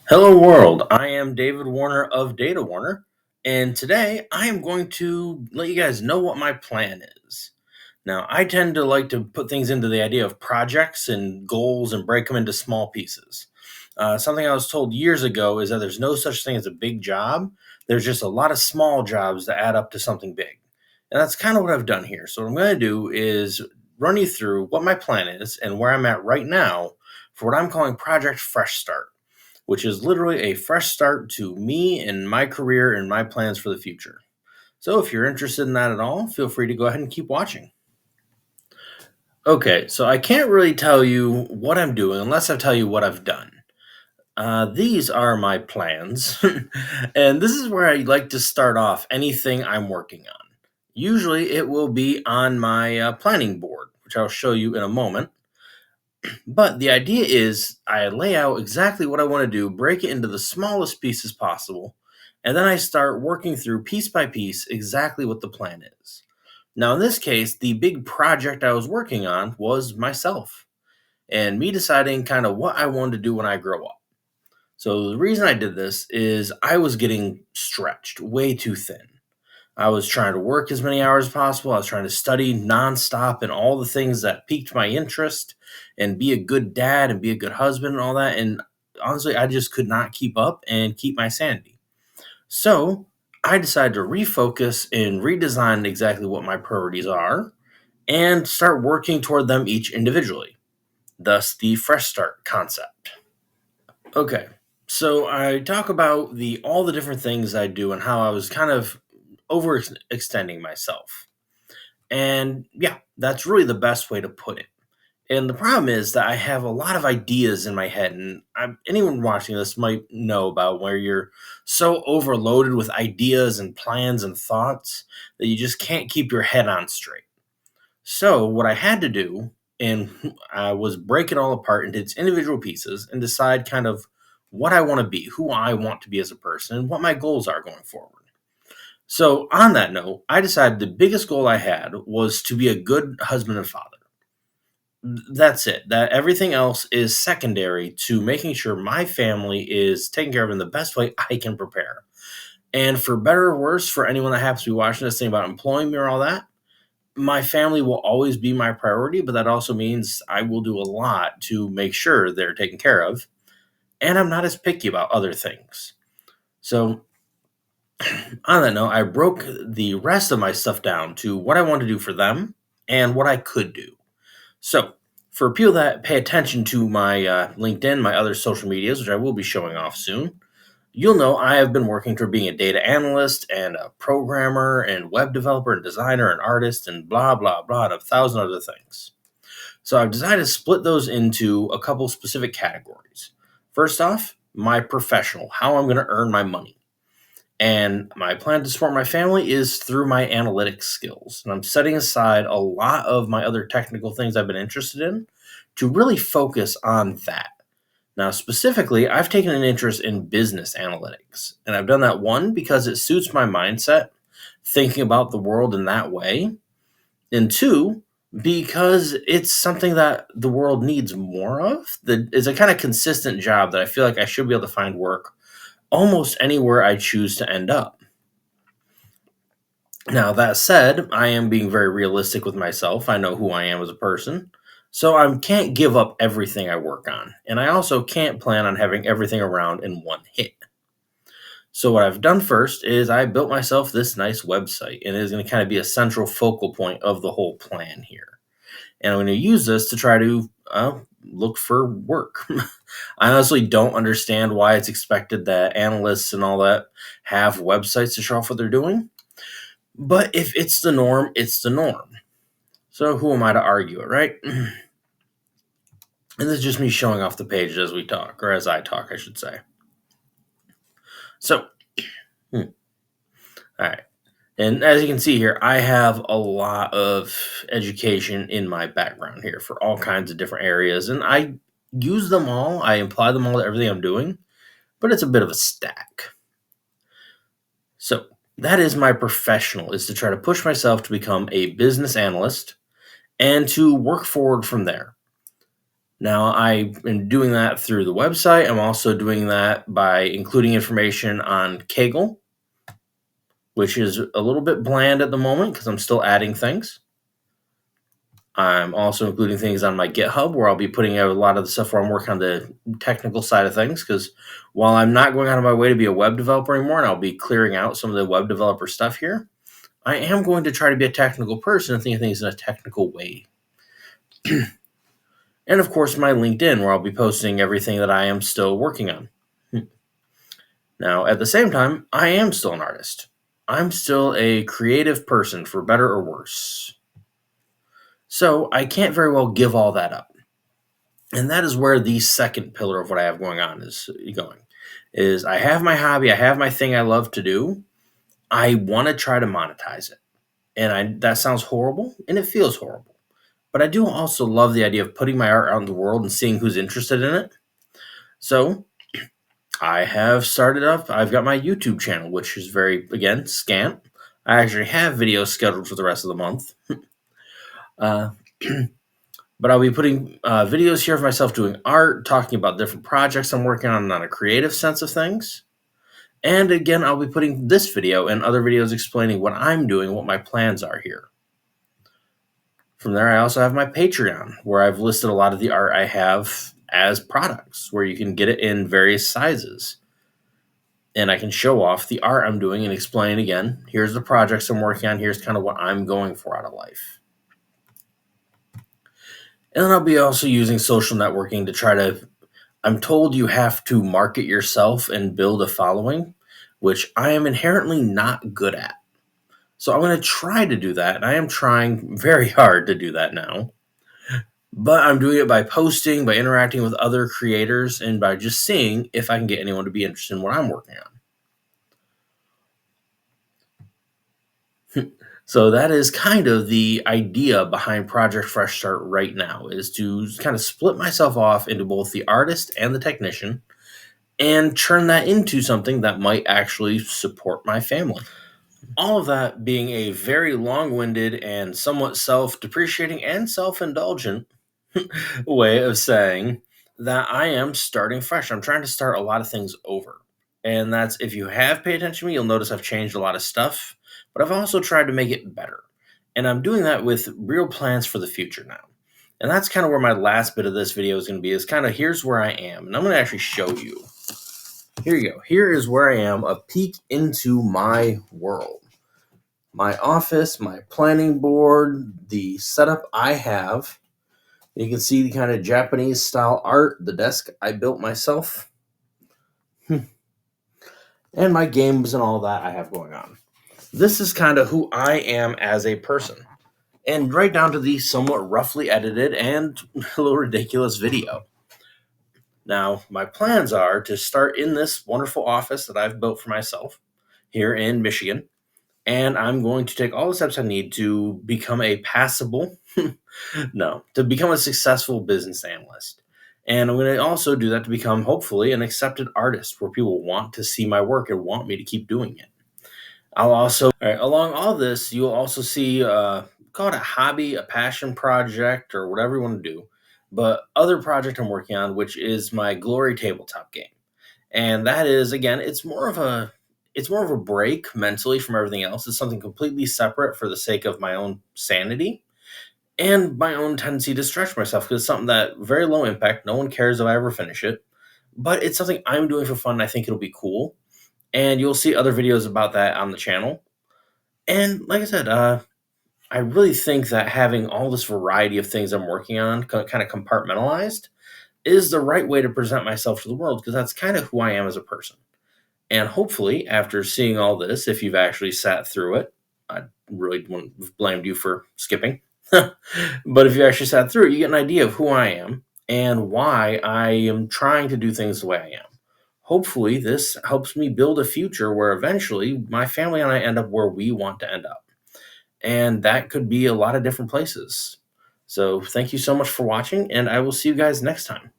Hello, world. I am David Warner of Data Warner, and today I am going to let you guys know what my plan is. Now, I tend to like to put things into the idea of projects and goals and break them into small pieces. Something I was told years ago is that there's no such thing as a big job, there's just a lot of small jobs that add up to something big. And that's kind of what I've done here. So, what I'm going to do is run you through what my plan is and where I'm at right now for what I'm calling Project Fresh Start, which is literally a fresh start to me and my career and my plans for the future. So if you're interested in that at all, feel free to go ahead and keep watching. Okay, so I can't really tell you what I'm doing unless I tell you what I've done. These are my plans, and this is where I like to start off anything I'm working on. Usually it will be on my planning board, which I'll show you in a moment. But the idea is I lay out exactly what I want to do, break it into the smallest pieces possible, and then I start working through piece by piece exactly what the plan is. Now, in this case, the big project I was working on was myself and me deciding kind of what I wanted to do when I grow up. So, the reason I did this is I was getting stretched way too thin. I was trying to work as many hours as possible. I was trying to study nonstop and all the things that piqued my interest and be a good dad and be a good husband and all that. And honestly, I just could not keep up and keep my sanity. So I decided to refocus and redesign exactly what my priorities are and start working toward them each individually. Thus, the fresh start concept. Okay, so I talk about the all the different things I do and how I was kind of overextending myself. And yeah, that's really the best way to put it. And the problem is that I have a lot of ideas in my head, and anyone watching this might know about where you're so overloaded with ideas and plans and thoughts that you just can't keep your head on straight. So, what I had to do and was break it all apart into its individual pieces and decide kind of what I want to be, who I want to be as a person, and what my goals are going forward. So, on that note, I decided the biggest goal I had was to be a good husband and father. That's it. That everything else is secondary to making sure my family is taken care of in the best way I can prepare. And for better or worse, for anyone that happens to be watching this thing about employing me or all that, my family will always be my priority, but that also means I will do a lot to make sure they're taken care of. And I'm not as picky about other things. So, on that note, I broke the rest of my stuff down to what I want to do for them and what I could do. So, for people that pay attention to my LinkedIn, my other social medias, which I will be showing off soon, you'll know I have been working toward being a data analyst and a programmer and web developer and designer and artist and blah, blah, blah, and a thousand other things. So, I've decided to split those into a couple specific categories. First off, my professional, how I'm going to earn my money. And my plan to support my family is through my analytics skills. And I'm setting aside a lot of my other technical things I've been interested in to really focus on that. Now, specifically, I've taken an interest in business analytics. And I've done that one because it suits my mindset, thinking about the world in that way. And two, because it's something that the world needs more of. That is a kind of consistent job that I feel like I should be able to find work almost anywhere I choose to end up. Now, that said, I am being very realistic with myself. I know who I am as a person. So I can't give up everything I work on. And I also can't plan on having everything around in one hit. So what I've done first is I built myself this nice website, and it is going to kind of be a central focal point of the whole plan here. And I'm going to use this to try to look for work. I honestly don't understand why it's expected that analysts and all that have websites to show off what they're doing. But if it's the norm, it's the norm. So who am I to argue it, right? And this is just me showing off the page as we talk, or as I talk, I should say. So, all right. And as you can see here, I have a lot of education in my background here for all kinds of different areas, and I use them all. I apply them all to everything I'm doing, but it's a bit of a stack. So that is my professional, is to try to push myself to become a business analyst and to work forward from there. Now, I am doing that through the website. I'm also doing that by including information on Kaggle, which is a little bit bland at the moment because I'm still adding things. I'm also including things on my GitHub where I'll be putting out a lot of the stuff where I'm working on the technical side of things. Because while I'm not going out of my way to be a web developer anymore, and I'll be clearing out some of the web developer stuff here, I am going to try to be a technical person and think of things in a technical way. And of course, my LinkedIn, where I'll be posting everything that I am still working on. Now, at the same time, I am still an artist. I'm still a creative person, for better or worse. So I can't very well give all that up. And that is where the second pillar of what I have going on is going. Is I have my hobby, I have my thing I love to do. I want to try to monetize it. And that sounds horrible, and it feels horrible. But I do also love the idea of putting my art out in the world and seeing who's interested in it. So I have started up, I've got my YouTube channel, which is very, again, scant. I actually have videos scheduled for the rest of the month. uh, but I'll be putting videos here of myself doing art, talking about different projects I'm working on a creative sense of things. And again, I'll be putting this video and other videos explaining what I'm doing, what my plans are here. From there, I also have my Patreon, where I've listed a lot of the art I have as products, where you can get it in various sizes. And I can show off the art I'm doing and explain again, here's the projects I'm working on, here's kind of what I'm going for out of life. And then I'll be also using social networking to try to, I'm told you have to market yourself and build a following, which I am inherently not good at. So I'm going to try to do that, and I am trying very hard to do that now. But I'm doing it by posting, by interacting with other creators, and by just seeing if I can get anyone to be interested in what I'm working on. So that is kind of the idea behind Project Fresh Start right now, is to kind of split myself off into both the artist and the technician and turn that into something that might actually support my family. All of that being a very long-winded and somewhat self-depreciating and self-indulgent way of saying that I am starting fresh. I'm trying to start a lot of things over. And that's, if you have paid attention to me, you'll notice I've changed a lot of stuff, but I've also tried to make it better. And I'm doing that with real plans for the future now. And that's kind of where my last bit of this video is going to be, is kind of here's where I am. And I'm going to actually show you. Here you go. Here is where I am, a peek into my world. My office, my planning board, the setup I have. You can see the kind of Japanese style art, the desk I built myself, and my games and all that I have going on. This is kind of who I am as a person, and right down to the somewhat roughly edited and a little ridiculous video. Now, my plans are to start in this wonderful office that I've built for myself here in Michigan, and I'm going to take all the steps I need to become a passable, to become a successful business analyst. And I'm going to also do that to become, hopefully, an accepted artist where people want to see my work and want me to keep doing it. I'll also, along all this, you'll also see, call it a hobby, a passion project, or whatever you want to do. But other project I'm working on, which is my Glory tabletop game. And that is, again, it's more of a break mentally from everything else. It's something completely separate for the sake of my own sanity and my own tendency to stretch myself, because it's something that very low impact. No one cares if I ever finish it, but it's something I'm doing for fun. And I think it'll be cool. And you'll see other videos about that on the channel. And like I said, I really think that having all this variety of things I'm working on kind of compartmentalized is the right way to present myself to the world, because that's kind of who I am as a person. And hopefully, after seeing all this, if you've actually sat through it, I really wouldn't have blamed you for skipping. But if you actually sat through it, you get an idea of who I am and why I am trying to do things the way I am. Hopefully, this helps me build a future where eventually my family and I end up where we want to end up. And that could be a lot of different places. So, thank you so much for watching, and I will see you guys next time.